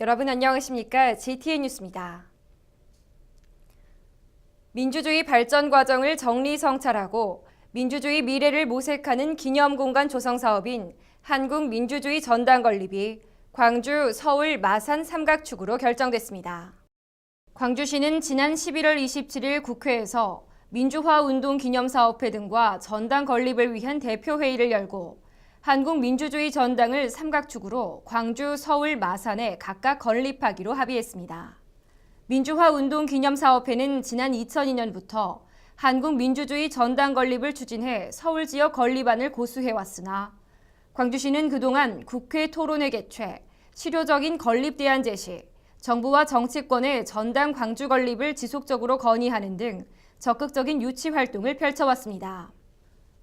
여러분 안녕하십니까? GTN 뉴스입니다. 민주주의 발전 과정을 정리성찰하고 민주주의 미래를 모색하는 기념공간 조성 사업인 한국민주주의 전당 건립이 광주, 서울, 마산 삼각축으로 결정됐습니다. 광주시는 지난 11월 27일 국회에서 민주화운동기념사업회 등과 전당 건립을 위한 대표회의를 열고 한국민주주의 전당을 삼각축으로 광주, 서울, 마산에 각각 건립하기로 합의했습니다. 민주화운동기념사업회는 지난 2002년부터 한국민주주의 전당 건립을 추진해 서울 지역 건립안을 고수해왔으나 광주시는 그동안 국회 토론회 개최, 실효적인 건립 대안 제시, 정부와 정치권의 전당 광주 건립을 지속적으로 건의하는 등 적극적인 유치 활동을 펼쳐왔습니다.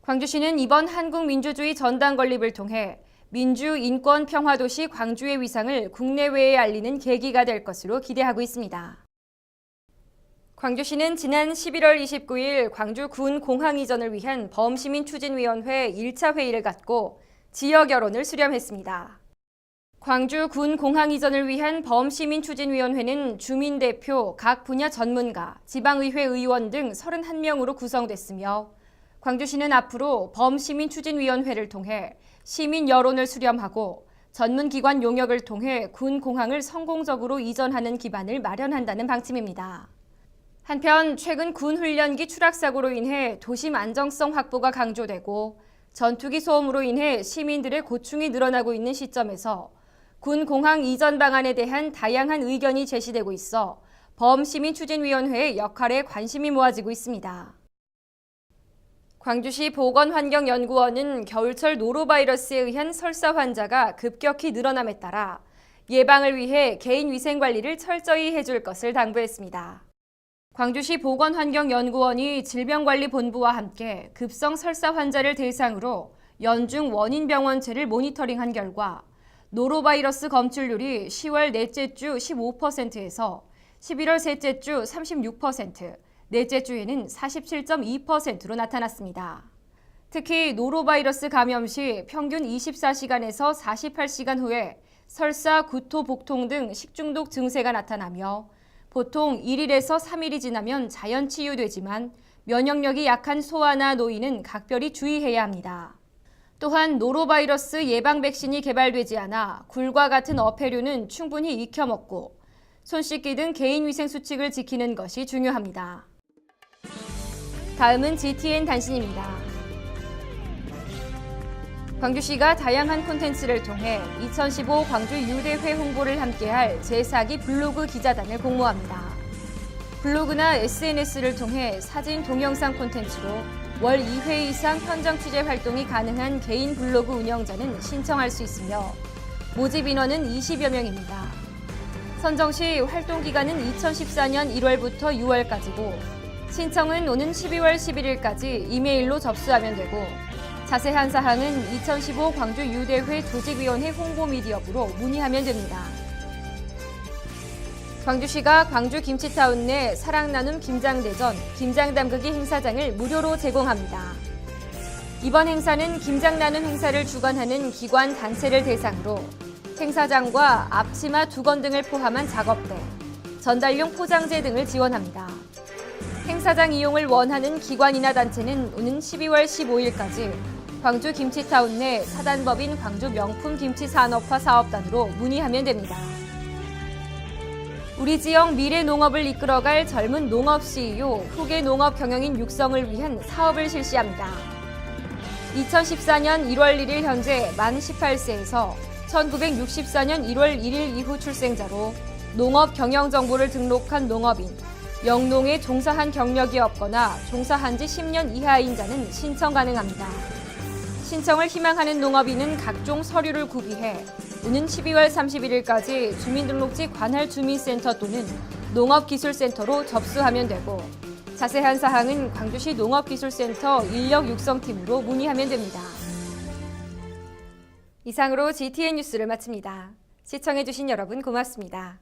광주시는 이번 한국민주주의 전당 건립을 통해 민주, 인권, 평화도시 광주의 위상을 국내외에 알리는 계기가 될 것으로 기대하고 있습니다. 광주시는 지난 11월 29일 광주 군 공항 이전을 위한 범시민추진위원회 1차 회의를 갖고 지역 여론을 수렴했습니다. 광주 군 공항 이전을 위한 범시민추진위원회는 주민대표, 각 분야 전문가, 지방의회 의원 등 31명으로 구성됐으며 광주시는 앞으로 범시민추진위원회를 통해 시민 여론을 수렴하고 전문기관 용역을 통해 군 공항을 성공적으로 이전하는 기반을 마련한다는 방침입니다. 한편 최근 군 훈련기 추락사고로 인해 도심 안정성 확보가 강조되고 전투기 소음으로 인해 시민들의 고충이 늘어나고 있는 시점에서 군 공항 이전 방안에 대한 다양한 의견이 제시되고 있어 범시민추진위원회의 역할에 관심이 모아지고 있습니다. 광주시 보건환경연구원은 겨울철 노로바이러스에 의한 설사 환자가 급격히 늘어남에 따라 예방을 위해 개인위생관리를 철저히 해줄 것을 당부했습니다. 광주시 보건환경연구원이 질병관리본부와 함께 급성 설사 환자를 대상으로 연중 원인병원체를 모니터링한 결과 노로바이러스 검출률이 10월 넷째 주 15%에서 11월 셋째 주 36%, 넷째 주에는 47.2%로 나타났습니다. 특히 노로바이러스 감염 시 평균 24시간에서 48시간 후에 설사, 구토, 복통 등 식중독 증세가 나타나며 보통 1일에서 3일이 지나면 자연 치유되지만 면역력이 약한 소아나 노인은 각별히 주의해야 합니다. 또한 노로바이러스 예방 백신이 개발되지 않아 굴과 같은 어패류는 충분히 익혀 먹고 손 씻기 등 개인위생 수칙을 지키는 것이 중요합니다. 다음은 GTN 단신입니다. 광주시가 다양한 콘텐츠를 통해 2015 광주 유대회 홍보를 함께할 제4기 블로그 기자단을 공모합니다. 블로그나 SNS를 통해 사진, 동영상 콘텐츠로 월 2회 이상 현장 취재 활동이 가능한 개인 블로그 운영자는 신청할 수 있으며 모집 인원은 20여 명입니다. 선정 시 활동 기간은 2014년 1월부터 6월까지고 신청은 오는 12월 11일까지 이메일로 접수하면 되고 자세한 사항은 2015 광주 유대회 조직위원회 홍보미디어부로 문의하면 됩니다. 광주시가 광주 김치타운 내 사랑나눔 김장대전, 김장담그기 행사장을 무료로 제공합니다. 이번 행사는 김장나눔 행사를 주관하는 기관, 단체를 대상으로 행사장과 앞치마 2건 등을 포함한 작업대, 전달용 포장재 등을 지원합니다. 행사장 이용을 원하는 기관이나 단체는 오는 12월 15일까지 광주 김치타운 내 사단법인 광주 명품 김치산업화 사업단으로 문의하면 됩니다. 우리 지역 미래 농업을 이끌어갈 젊은 농업 CEO, 후계 농업 경영인 육성을 위한 사업을 실시합니다. 2014년 1월 1일 현재 만 18세에서 1964년 1월 1일 이후 출생자로 농업 경영 정보를 등록한 농업인, 영농에 종사한 경력이 없거나 종사한 지 10년 이하인 자는 신청 가능합니다. 신청을 희망하는 농업인은 각종 서류를 구비해 오는 12월 31일까지 주민등록지 관할 주민센터 또는 농업기술센터로 접수하면 되고 자세한 사항은 광주시 농업기술센터 인력 육성팀으로 문의하면 됩니다. 이상으로 GTN 뉴스를 마칩니다. 시청해주신 여러분 고맙습니다.